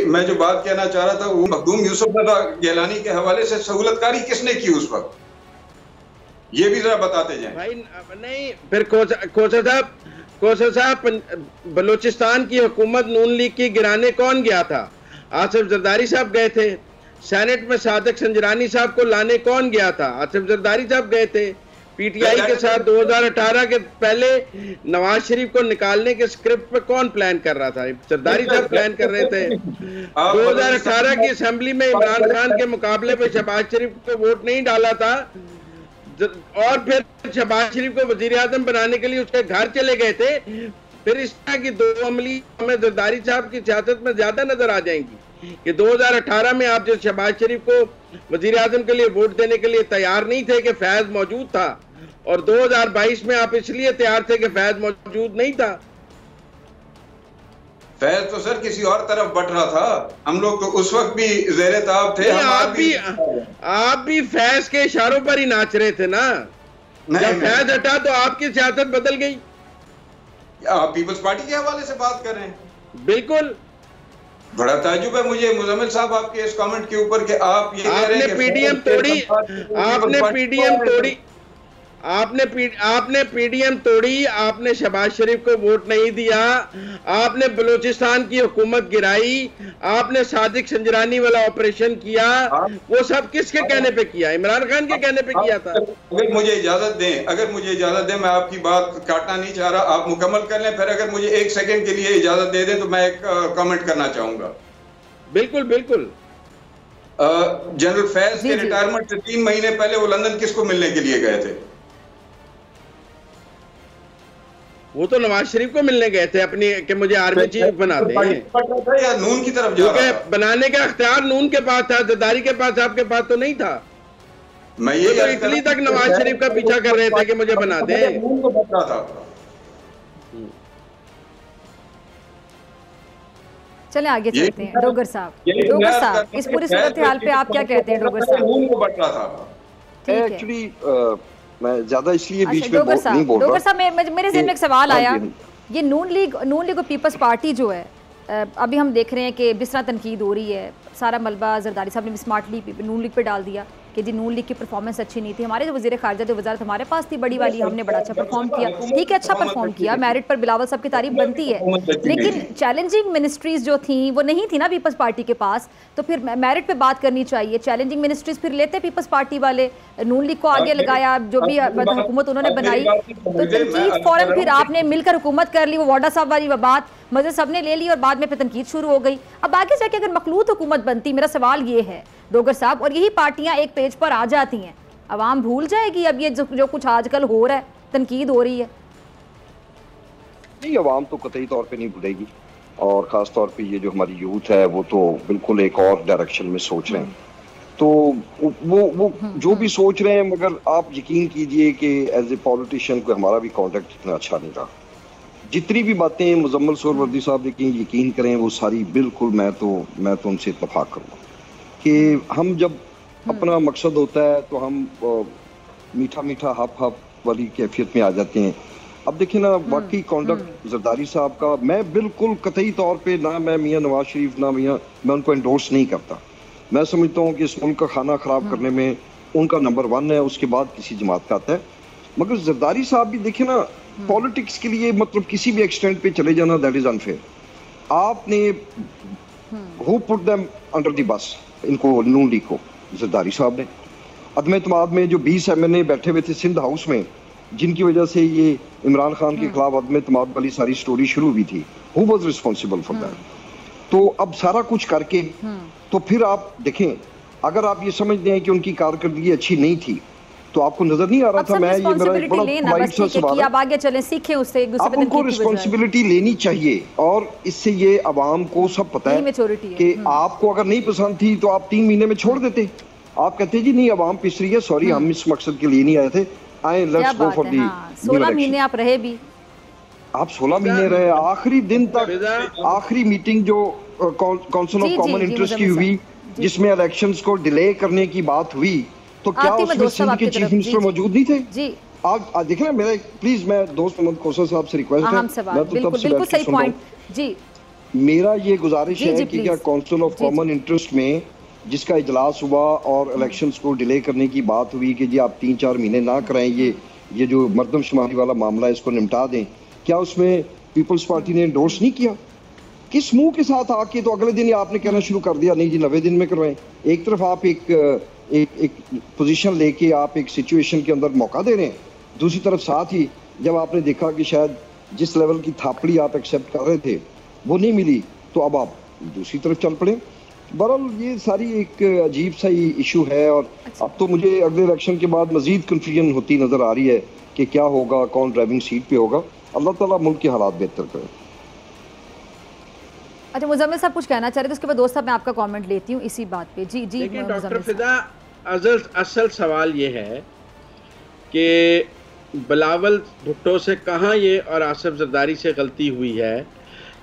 मैं जो बात कहना चाह रहा था वो मखदूम यूसुफ गिलानी के हवाले से सहूलतकारी किसने की उस वक्त, ये भी जरा बताते जाएं। भाई नहीं, फिर खोसा साहब बलूचिस्तान की हुकूमत नून लीग की गिराने कौन गया था? आसिफ जरदारी साहब गए थे। सेनेट में सादिक संजरानी साहब को लाने कौन गया था? आसिफ जरदारी साहब गए थे। पीटीआई के साथ 2018 के पहले नवाज शरीफ को निकालने के स्क्रिप्ट पे कौन प्लान कर रहा था? जरदारी साहब प्लान कर रहे थे। 2018 की असेंबली में इमरान खान के मुकाबले पे शहबाज शरीफ को वोट नहीं डाला था और फिर शहबाज शरीफ को वजीर आजम बनाने के लिए उसके घर चले गए थे। फिर इस तरह की दो अमली हमें जरदारी साहब की सियासत में ज्यादा नजर आ जाएंगी कि 2018 में आप जो शहबाज शरीफ को वजीर आजम के लिए वोट देने के लिए तैयार नहीं थे कि फैज मौजूद था, और 2022 में आप इसलिए तैयार थे कि फैज मौजूद नहीं था। फैज तो सर किसी और तरफ बट रहा था, हम लोग तो उस वक्त भी ज़ेरे ताब थे। आप भी फैज के इशारों पर ही नाच रहे थे ना। जब फैज हटा तो आपकी सियासत बदल गई। आप पीपल्स पार्टी के हवाले से बात कर रहे हैं? बिल्कुल। बड़ा ताज्जुब है मुझे मुजम्मिल साहब आपके इस कमेंट के ऊपर कि आप ये आपने पीडीएम तोड़ी, आपने पीडीएम तोड़ी, आपने शहबाज शरीफ को वोट नहीं दिया, आपने बलूचिस्तान की हुकूमत गिराई, आपने सादिक संजरानी वाला ऑपरेशन किया, वो सब किसके कहने पे किया? इमरान खान के कहने पे किया था। अगर मुझे इजाजत दें, मैं आपकी बात काटना नहीं चाह रहा, आप मुकम्मल कर लें, फिर अगर मुझे 1 सेकंड के लिए इजाजत दे दें तो मैं एक कमेंट करना चाहूंगा। बिल्कुल बिल्कुल। जनरल फैज के रिटायरमेंट से 3 महीने पहले वो लंदन किसको मिलने के लिए गए थे? वो तो नवाज शरीफ को मिलने गए थे अपनी, कि मुझे आर्मी चीफ बना दें, या नून की तरफ जा रहा था? बनाने का इख्तियार नून के पास था, जरदारी के पास, आपके पास तो नहीं था। मैं ये तो इटली तक नवाज शरीफ का पीछा कर रहे थे कि मुझे बना दें। नून को बच रहा था। चलें आगे चलते हैं। डोगर साहब, इस पूरी सूरत हाल पे आप क्या कहते हैं? डोगर साहब, नून को बच रहा था। एक्चुअली मैं ज्यादा इसलिए बीच में डोगर नहीं बोल रहा। डोगर साहब, मेरे ज़हन में एक सवाल आया, ये नून लीग और पीपल्स पार्टी जो है, अभी हम देख रहे हैं कि जिस तरह तनकीद हो रही है, सारा मलबा जरदारी साहब ने भी स्मार्टली नून लीग पे डाल दिया कि जी नून लीग की परफॉर्मेंस अच्छी नहीं थी। हमारे जो वज़ीर ख़ारजा जो वज़ारत हमारे पास थी बड़ी वाली, हमने बड़ा अच्छा परफॉर्म किया, ठीक है, अच्छा परफॉर्म किया, मेरिट पर बिलावल साहब की तारीफ बनती है, लेकिन चैलेंजिंग मिनिस्ट्रीज़ जो थी वो नहीं थी ना पीपल्स पार्टी के पास, तो फिर मेरिट पे बात करनी चाहिए। चैलेंजिंग मिनिस्ट्रीज़ फिर लेते पीपल्स पार्टी वाले, नून लीग को आगे लगाया, जो भी हुकूमत उन्होंने बनाई, तो तनकीद फ़ौरन फिर आपने मिलकर हुकूमत कर ली, वो वाडा साहब वाली बात मज़े सब ने ले ली और बाद में फिर तनकीद शुरू हो गई। अब आगे जाके अगर मखलूत हुकूमत बनती, मेरा सवाल ये है डोगर साहब, और यही पार्टियां एक पेज पर आ जाती हैं, अवाम भूल जाएगी अब ये जो कुछ आजकल हो रहा है, तनकीद हो रही है? नहीं, अवाम तो कतई तौर पे नहीं भूलेगी, और ख़ास तौर पे ये जो हमारी यूथ है वो तो बिल्कुल एक और डायरेक्शन में सोच रहे हैं। तो वो जो भी सोच रहे हैं, मगर आप यकीन कीजिए कि एज ए पॉलिटिशियन को हमारा भी कॉन्टेक्ट इतना अच्छा नहीं रहा। जितनी भी बातें मुजम्मल सोहरावर्दी साहब ने की, यकीन करें वो सारी बिल्कुल मैं तो उनसे इत्तफाक करूँगा कि हम जब अपना मकसद होता है तो हम मीठा मीठा हप हप वाली कैफियत में आ जाते हैं। अब देखिए ना, वाकई कॉन्डक्ट जरदारी साहब का मैं बिल्कुल कतई तौर पे ना मैं मियां नवाज शरीफ ना मैं उनको एंडोर्स नहीं करता। मैं समझता हूँ कि इस मुल्क का खाना खराब करने में उनका नंबर 1 है, उसके बाद किसी जमात का आता है। मगर जरदारी साहब भी देखिए ना, पॉलिटिक्स के लिए मतलब किसी भी एक्सटेंट पे चले जाना दैट इज अनफेयर। आपने who put them under the bus, इनको नून लीग को जरदारी साहब ने। अदम एतमाद में जो 20 MNA बैठे हुए थे सिंध हाउस में, जिनकी वजह से ये इमरान खान के खिलाफ अदम एतमाद वाली सारी स्टोरी शुरू हुई थी, who was responsible for that? तो अब सारा कुछ करके तो फिर आप देखें, अगर आप ये समझते हैं कि उनकी कारकर्दगी अच्छी नहीं थी तो आपको नजर नहीं आ रहा था? मैं ये मेरा एक बड़ा पोलाइट सा सवाल है, आगे चलें, सीखें उससे, एक दूसरे पे उनको रिस्पॉन्सिबिलिटी लेनी चाहिए। और इससे ये अवाम को सब पता है कि आपको अगर नहीं पसंद थी तो आप 3 महीने में छोड़ देते। आप कहते जी नहीं अवाम पिस रही है, सॉरी हम इस मकसद के लिए नहीं आए थे, आए लेट्स गो फॉर दी 16 महीने आप रहे भी, आप 16 महीने रहे, आखिरी दिन तक, आखिरी मीटिंग जो काउंसिल ऑफ कॉमन इंटरेस्ट की हुई जिसमें इलेक्शंस को डिले करने की बात हुई, तो क्या उसमें सिंध के चीफ मिनिस्टर मौजूद नहीं थे? जी आप देख रहे हैं, मेरा प्लीज मैं दोस्त मोहम्मद कौसर साहब से रिक्वेस्ट है, मैं तो तब से बिल्कुल सही पॉइंट जी, मेरा ये गुजारिश है कि क्या काउंसिल ऑफ कॉमन इंटरेस्ट में जिसका इजलास हुआ और इलेक्शंस को डिले करने की बात हुई कि जी आप 3-4 महीने ना कराएं, ये जो मर्दमशुमारी वाला मामला है इसको निपटा दें, क्या उसमें पीपल्स पार्टी ने एंडोर्स नहीं किया? किस मुंह के साथ आके तो अगले दिन ही आपने कहना शुरू कर दिया नहीं जी 90 दिन में करवाएं। एक तरफ आप एक पोजीशन लेके आप एक सिचुएशन के अंदर मौका दे रहे हैं, दूसरी तरफ साथ ही जब आपने देखा कि शायद जिस लेवल की थापड़ी आप एक्सेप्ट कर रहे थे वो नहीं मिली तो अब आप दूसरी तरफ चल पड़े। बहरहाल ये सारी एक अजीब सा ही इशू है, और अब तो मुझे अगले इलेक्शन के बाद मजीद कन्फ्यूजन होती नजर आ रही है कि क्या होगा, कौन ड्राइविंग सीट पे होगा। अल्लाह ताला मुल्क के हालात बेहतर करे। अच्छा, मुजम्मिल साहब कुछ कहना चाह रहे थे, उसके बाद दोस्त साहब मैं आपका कमेंट लेती हूँ इसी बात पे। जी जी डॉक्टर फिदा, असल सवाल ये है कि बिलावल भुट्टो से कहाँ ये और आसिफ जरदारी से गलती हुई है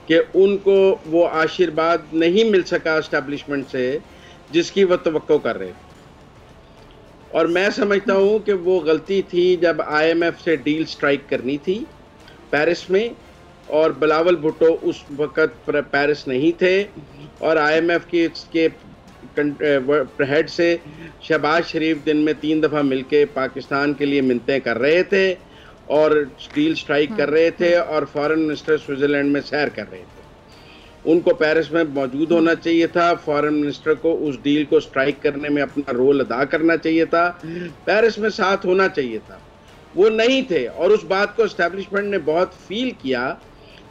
कि उनको वो आशीर्वाद नहीं मिल सका एस्टेब्लिशमेंट से जिसकी वो तवक्को कर रहे। और मैं समझता हूँ कि वो गलती थी जब IMF से डील स्ट्राइक करनी थी पेरिस में, और बिलावल भुट्टो उस वक़्त पेरिस नहीं थे, और IMF के हेड से शहबाज शरीफ दिन में 3 दफ़ा मिलके पाकिस्तान के लिए मिन्नतें कर रहे थे और डील स्ट्राइक कर रहे थे और फॉरेन मिनिस्टर स्विट्ज़रलैंड में सैर कर रहे थे। उनको पेरिस में मौजूद होना चाहिए था, फॉरेन मिनिस्टर को उस डील को स्ट्राइक करने में अपना रोल अदा करना चाहिए था, पेरिस में साथ होना चाहिए था। वो नहीं थे और उस बात को एस्टेब्लिशमेंट ने बहुत फील किया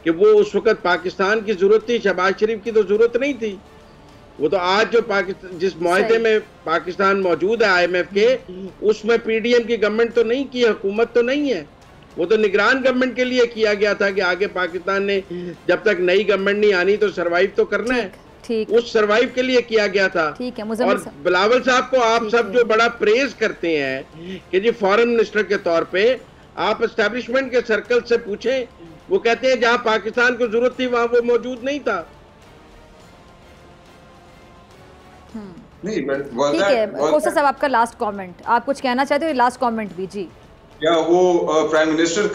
कि वो उस वक्त पाकिस्तान की ज़रूरत थी, शहबाज शरीफ की तो ज़रूरत नहीं थी। वो तो आज जो पाकिस्तान जिस मुआहदे में पाकिस्तान मौजूद है IMF के, उसमें PDM की गवर्नमेंट तो नहीं की, हुकूमत तो नहीं है, वो तो निगरान गवर्नमेंट के लिए किया गया था कि आगे पाकिस्तान ने जब तक नई गवर्नमेंट नहीं आनी तो सरवाइव तो करना है। ठीक, उस सरवाइव के लिए किया गया था। ठीक है। और बिलावल साहब को आप सब जो बड़ा प्रेज करते हैं कि जी फॉरेन मिनिस्टर के तौर पे, आप एस्टेब्लिशमेंट के सर्कल से पूछें, वो कहते हैं जहां पाकिस्तान को जरूरत थी वहां वो मौजूद नहीं था। नहीं, ठीक है। कोसा साहब, आपका लास्ट कमेंट, आप कुछ कहना चाहते हो? लास्ट कमेंट भी जी। क्या वो प्राइम मिनिस्टर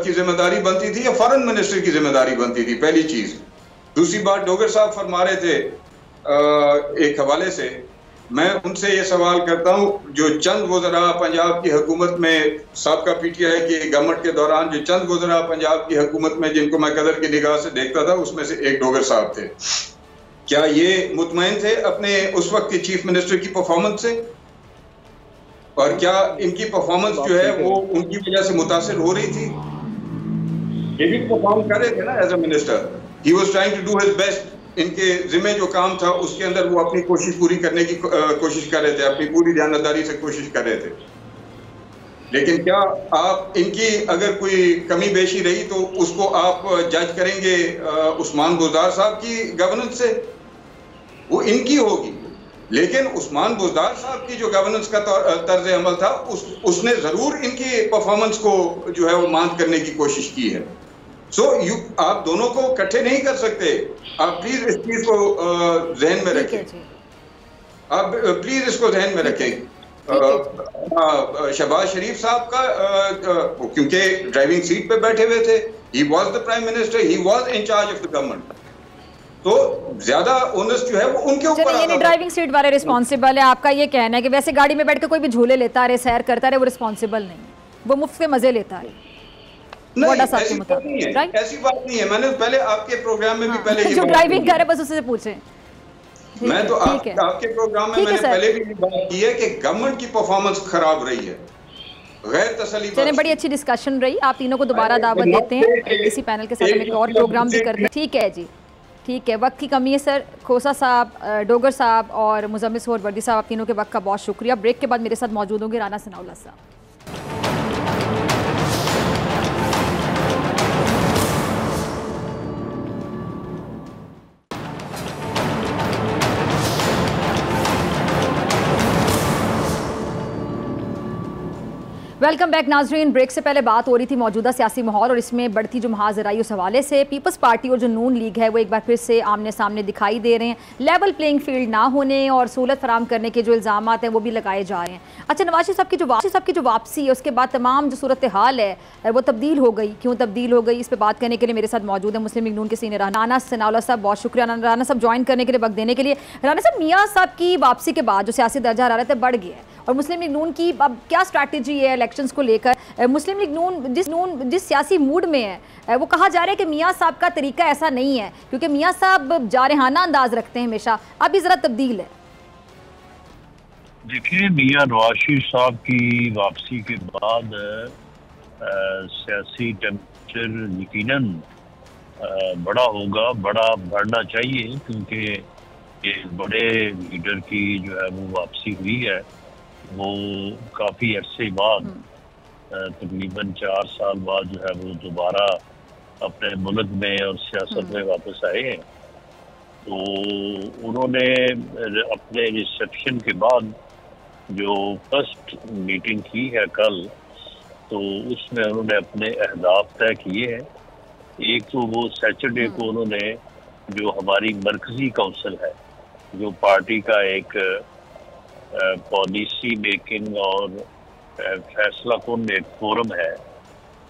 की जिम्मेदारी बनती थी या फॉरेन मिनिस्टर की जिम्मेदारी बनती थी? पहली चीज। दूसरी बात, डोगर साहब फरमा रहे थे एक हवाले से, मैं उनसे ये सवाल करता हूँ, जो चंद वज़रा पंजाब की हुकूमत में, साबका PTI की गवर्नमेंट के दौरान जो चंद वज़रा पंजाब की हुकूमत में जिनको मैं कदर की निगाह से देखता था, उसमें से एक डोगर साहब थे। क्या ये मुतमईन थे अपने उस वक्त के चीफ मिनिस्टर की परफॉर्मेंस से? और क्या इनकी परफॉर्मेंस जो है वो उनकी वजह से मुतासिर हो रही थी? ये भी परफॉर्म कर रहे थे ना as a minister. He was trying to do his best. इनके जिम्मे जो काम था उसके अंदर वो अपनी कोशिश पूरी करने की कोशिश कर रहे थे, अपनी पूरी ध्यानदारी से कोशिश कर रहे थे। लेकिन क्या आप इनकी अगर कोई कमी बेशी रही तो उसको आप जज करेंगे उस्मान बुज़दार साहब की गवर्नेंस से? वो इनकी होगी। लेकिन उस्मान बुज़दार साहब की जो गवर्नेंस का तर्ज अमल था, उसने जरूर इनकी परफॉर्मेंस को जो है वो मांद करने की कोशिश की है। आप दोनों को इकट्ठे नहीं कर सकते। आप प्लीज इस चीज को जहन में रखें। आप प्लीज इसको जहन में रखें। शहबाज शरीफ साहब का क्योंकि ड्राइविंग सीट पे बैठे हुए थे, he was the prime minister, he was in charge of the government, तो ज्यादा ओनस जो है वो उनके ऊपर आता है। ड्राइविंग सीट वाले रिस्पॉन्सिबल है, आपका ये कहना है कि वैसे गाड़ी में बैठ के कोई भी झूले लेता रहे, सैर करता रहे, वो रिस्पॉन्सिबल नहीं है, वो मुफ्त के मजे लेता रहे? नहीं, ऐसी बात नहीं है, ऐसी बात नहीं है। मैंने पहले आपके प्रोग्राम में भी पहले जो ड्राइविंग कर रहे बस उससे पूछें। मैं तो आपके प्रोग्राम में मैंने पहले भी बात की है कि गवर्नमेंट की परफॉर्मेंस खराब रही है, गैर तसल्ली। चलिए, बड़ी अच्छी डिस्कशन रही। आप तीनों को दोबारा दावत देते हैं, इसी पैनल के साथ हम एक और प्रोग्राम भी करते हैं। ठीक है जी, ठीक है। वक्त की कमी है सर। खोसा साहब, डोगर साहब और मुजम्मिल सोहरवर्दी साहब, आप तीनों के वक्त का बहुत शुक्रिया। ब्रेक के बाद मेरे साथ मौजूद होंगे राना सनाउल्लाह साहब। वेलकम बैक नाजरीन। ब्रेक से पहले बात हो रही थी मौजूदा सियासी माहौल और इसमें बढ़ती जो महाजराई उस हवाले से पीपल्स पार्टी और जो नून लीग है वो एक बार फिर से आमने सामने दिखाई दे रहे हैं। लेवल प्लेइंग फील्ड ना होने और सहूलत फराम करने के जो इल्ज़ाम हैं वो भी लगाए जा रहे हैं। अच्छा, नवाज शरीफ साहब की जो वापसी है उसके बाद तमाम जो सूरत हाल है वो तब्दील हो गई। क्यों तब्दील हो गई, इस पर बात करने के लिए मेरे साथ मौजूद है मुस्लिम लीग नून के सीनियर राना सनाउल्लाह साहब। बहुत शुक्रिया राना साहब ज्वाइन करने के लिए, वक्त देने के लिए। राना साहब, मियाँ साहब की वापसी के बाद जो सियासी दर्जा हरारत है बढ़ गया है और मुस्लिम लीग नून की अब क्या स्ट्रैटेजी है इलेक्शंस को लेकर? मुस्लिम लीग नून जिस सियासी मूड में है वो कहा जा रहा है कि मियाँ साहब का तरीका ऐसा नहीं है, क्योंकि मियाँ साहब जारहाना अंदाज रखते हैं हमेशा, अब भी जरा तब्दील है। देखिए, मियाँ नवाज शरीफ साहब की वापसी के बाद सियासी टेम्परेचर यकीनन बड़ा होगा, बढ़ना चाहिए, क्योंकि ये बड़े लीडर की जो है वो वापसी हुई है। वो काफ़ी अरसे बाद तकरीबन 4 साल बाद जो है वो दोबारा अपने मुल्क में और सियासत में वापस आए हैं। तो उन्होंने अपने रिसेप्शन के बाद जो फर्स्ट मीटिंग की है कल, तो उसमें उन्होंने अपने अहदाफ तय किए हैं। एक तो वो सैटरडे को उन्होंने जो हमारी मरकजी काउंसिल है, जो पार्टी का एक पॉलिसी मेकिंग और फैसला कौन एक फोरम है,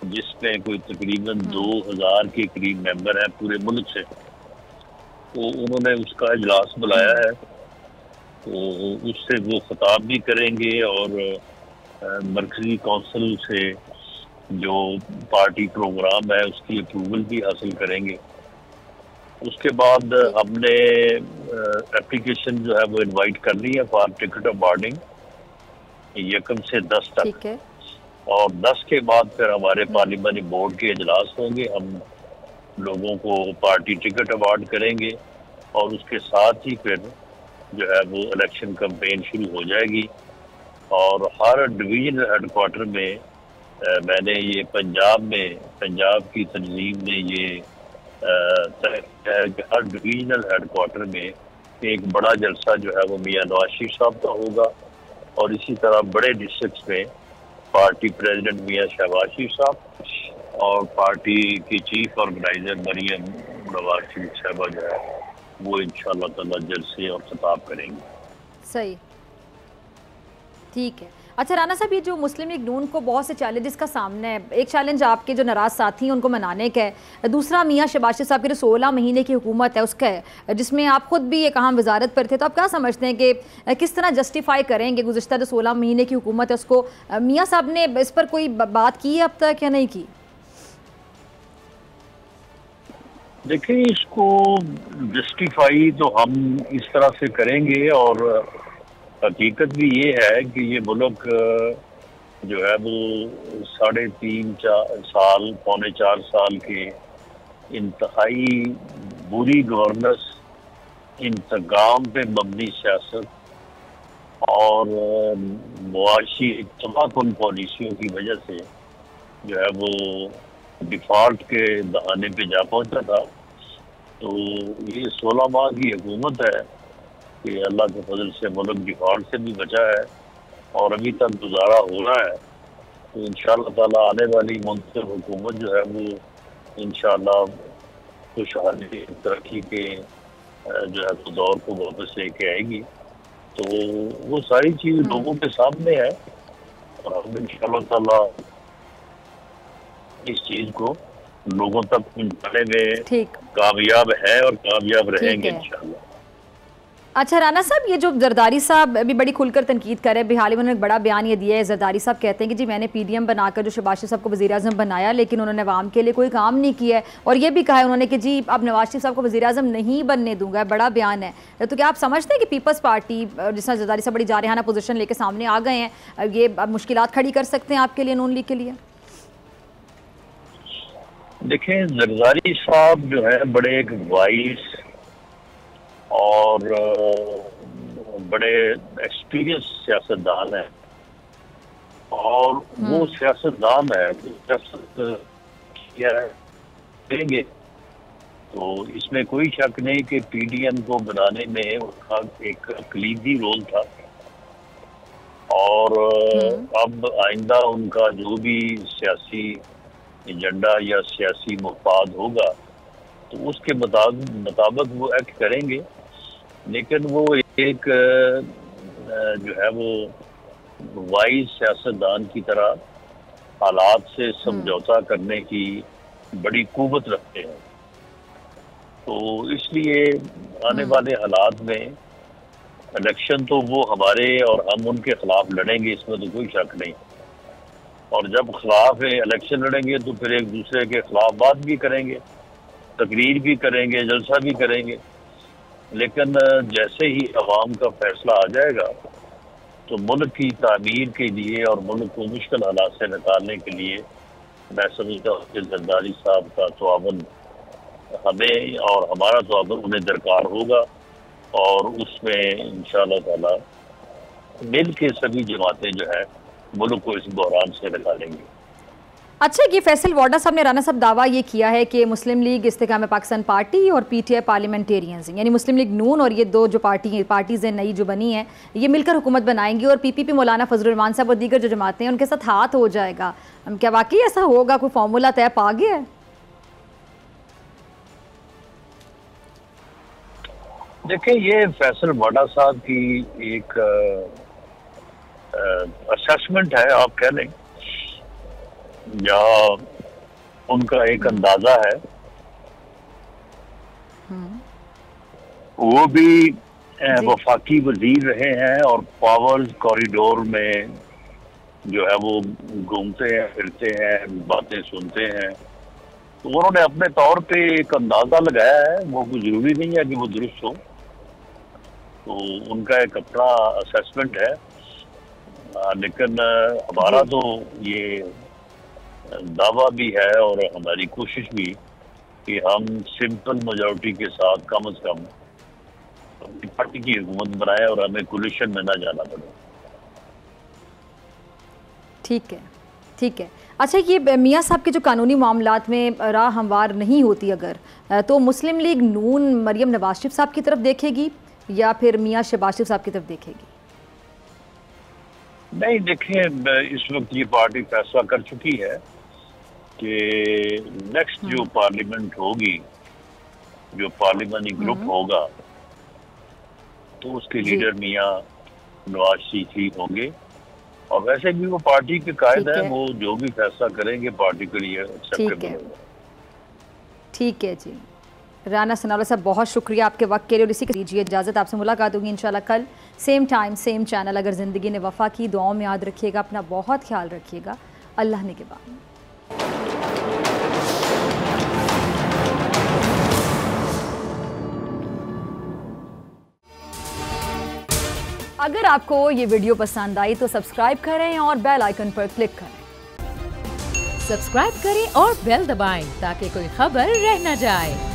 जिसमें कोई तकरीबन 2000 के करीब मेंबर हैं पूरे मुल्क से, तो उन्होंने उसका इजलास बुलाया है तो उससे वो खिताब भी करेंगे और मरकजी कौंसिल से जो पार्टी प्रोग्राम है उसकी अप्रूवल भी हासिल करेंगे। उसके बाद हमने एप्लीकेशन जो है वो इनवाइट कर ली है फॉर टिकट ऑफ बोर्डिंग 1 से 10 तक। ठीक है। और 10 के बाद फिर हमारे पार्लिमानी बोर्ड के इजलास होंगे, हम लोगों को पार्टी टिकट अवार्ड करेंगे और उसके साथ ही फिर जो है वो इलेक्शन कैंपेन शुरू हो जाएगी। और हर डिवीजन हेडक्वार्टर में मैंने ये पंजाब की तंजीम ने ये तय किया है कि हर डिवीजनल हेडक्वार्टर में एक बड़ा जलसा जो है वो मियां नवाज शरीफ साहब का होगा और इसी तरह बड़े डिस्ट्रिक्ट में पार्टी प्रेसिडेंट मियां शहबाज शरीफ साहब और पार्टी की चीफ ऑर्गेनाइजर मरियम नवाज शरीफ साहबा जो है वो इंशाअल्लाह ताला जलसे और खिताब करेंगे। सही, ठीक है। अच्छा राना साहब, ये जो मुस्लिम लीग नून को बहुत से चैलेंजेस का सामना है, एक चैलेंज आपके जो नाराज़ साथी हैं उनको मनाने का है, दूसरा मियां शहबाज शरीफ साहब की जो 16 महीने की हुकूमत है उसका है, जिसमें आप खुद भी एक अहम वजारत पर थे। तो आप क्या समझते हैं कि किस तरह जस्टिफाई करेंगे गुज़िश्ता जो 16 महीने की हुकूमत है उसको? मियाँ साहब ने इस पर कोई बात की है अब तक या नहीं की? देखिए, इसको जस्टिफाई तो हम इस तरह से करेंगे और हकीकत भी ये है कि ये मुल्क जो है वो 3.5-4 साल, पौने 4 साल के इंतहाई बुरी गवर्नेंस, इंतकाम पे मबनी सियासत और मुआशी तबाहकुन पॉलिसियों की वजह से जो है वो डिफॉल्ट के दहाने पे जा पहुंचा था। तो ये 16 माह की हुकूमत है कि अल्लाह के फजल से मुल्क डिफॉल्ट से भी बचा है और अभी तक गुजारा हो रहा है। तो इंशाअल्लाह ताला आने वाली मुंतज़िर हुकूमत जो है वो इंशाअल्लाह खुशहाली तरक्की के जो है तो दौर को वापस लेके आएगी। तो वो सारी चीज़ लोगों के सामने है और हम इंशाअल्लाह ताला इस चीज़ को लोगों तक पहुँचाने में कामयाब है और कामयाब रहेंगे इंशाअल्लाह। अच्छा राना साहब, ये जो जरदारी साहब अभी बड़ी खुलकर तनकीद कर रहे हैं, हाल ही में उन्होंने एक बड़ा बयान ये दिया है। जरदारी साहब कहते हैं कि जी मैंने पीडीएम बनाकर जो शहबाज शरीफ साहब को वज़ीर-ए-आज़म बनाया लेकिन उन्होंने अवाम के लिए कोई काम नहीं किया है। और ये भी कहा है उन्होंने कि जी अब नवाज शरीफ साहब को वज़ीर-ए-आज़म नहीं बनने दूंगा। बड़ा बयान है। तो क्या आप समझते हैं कि पीपल्स पार्टी जिस तरह जरदारी साहब बड़ी जारहाना पोजीशन लेके सामने आ गए हैं, ये मुश्किलात खड़ी कर सकते हैं आपके लिए, नून लीग के लिए? देखें, जरदारी साहब जो है बड़े एक वाइस और बड़े एक्सपीरियंस सियासतदान है और वो सियासतदान है सियासत देंगे। तो इसमें कोई शक नहीं कि पीडीएम को बनाने में उनका एक कलीदी रोल था और अब आइंदा उनका जो भी सियासी एजेंडा या सियासी मफाद होगा तो उसके मुताबिक वो एक्ट करेंगे। लेकिन वो एक जो है वो वाइज सियासतदान की तरह हालात से समझौता करने की बड़ी कुव्वत रखते हैं। तो इसलिए आने वाले हालात में इलेक्शन तो वो हमारे और हम उनके खिलाफ लड़ेंगे, इसमें तो कोई शक नहीं। और जब खिलाफ इलेक्शन लड़ेंगे तो फिर एक दूसरे के खिलाफ बात भी करेंगे, तकरीर भी करेंगे, जलसा भी करेंगे। लेकिन जैसे ही अवाम का फैसला आ जाएगा तो मुल्क की तामीर के लिए और मुल्क को मुश्किल हालात से निकालने के लिए मैं समझता हूँ कि जरदारी साहब का तआवुन हमें और हमारा तआवुन उन्हें दरकार होगा और उसमें इंशाअल्लाह ताला मिल के सभी जमातें जो है मुल्क को इस बहरान से निकालेंगे। अच्छा, ये फैसल वाडा साहब ने राना साहब दावा ये किया है कि मुस्लिम लीग इस्तेकाम पाकिस्तान पार्टी और पीटीआई पार्लियामेंटेरियंस यानी मुस्लिम लीग नून और ये दो जो पार्टीज़ हैं नई जो बनी हैं ये मिलकर हुकूमत बनाएंगी और पीपीपी मौलाना फजलुर रहमान साहब और दीगर जो जमातें हैं उनके साथ हाथ हो जाएगा। क्या वाकई ऐसा होगा? कोई फार्मूला तय पा गया है? देखिए, ये फैसल वाडा साहब की एक असेसमेंट है, आप कह लें, या उनका एक अंदाजा है। वो भी वफाकी वजीर रहे हैं और पावर्स कॉरिडोर में जो है वो घूमते हैं, फिरते हैं, बातें सुनते हैं। तो उन्होंने अपने तौर पे एक अंदाजा लगाया है, वो कोई जरूरी नहीं है कि वो दुरुस्त हो। तो उनका एक अपना असेसमेंट है, लेकिन हमारा तो ये दावा भी है और हमारी कोशिश भी कि हम सिंपल मेजॉरिटी के साथ कम से कम अपनी पार्टी की हुकूमत बनाए और हमें कोलिशन में ना जाना पड़े। ठीक है, ठीक है। अच्छा, ये मियाँ साहब के जो कानूनी मामलात में राह हमवार नहीं होती अगर, तो मुस्लिम लीग नून मरियम नवाज शरीफ साहब की तरफ देखेगी या फिर मियाँ शहबाज शरीफ साहब की तरफ देखेगी? नहीं, देखें, इस वक्त ये पार्टी फैसला कर चुकी है कि नेक्स्ट जो पार्लियामेंट होगी, जो पार्लियामेंटी ग्रुप होगा, तो उसके लीडर मियाँ नवाज शरीफ ही होंगे। और वैसे भी वो पार्टी के कायद है, वो जो भी फैसला करेंगे पार्टी के लिए एक्सेप्टेबल होगा। ठीक है जी। राना सनाउल्लाह साहब, बहुत शुक्रिया आपके वक्त के लिए और इसी के दीजिए इजाज़त। आपसे मुलाकात होगी इंशाल्लाह कल सेम टाइम सेम चैनल। अगर ज़िंदगी ने वफ़ा की, दुआओं में याद रखिएगा, अपना बहुत ख्याल रखिएगा। अल्लाह ने के बाद। अगर आपको ये वीडियो पसंद आई तो सब्सक्राइब करें और बेल आइकन पर क्लिक करें। सब्सक्राइब करें और बेल दबाएं ताकि कोई खबर रह न जाए।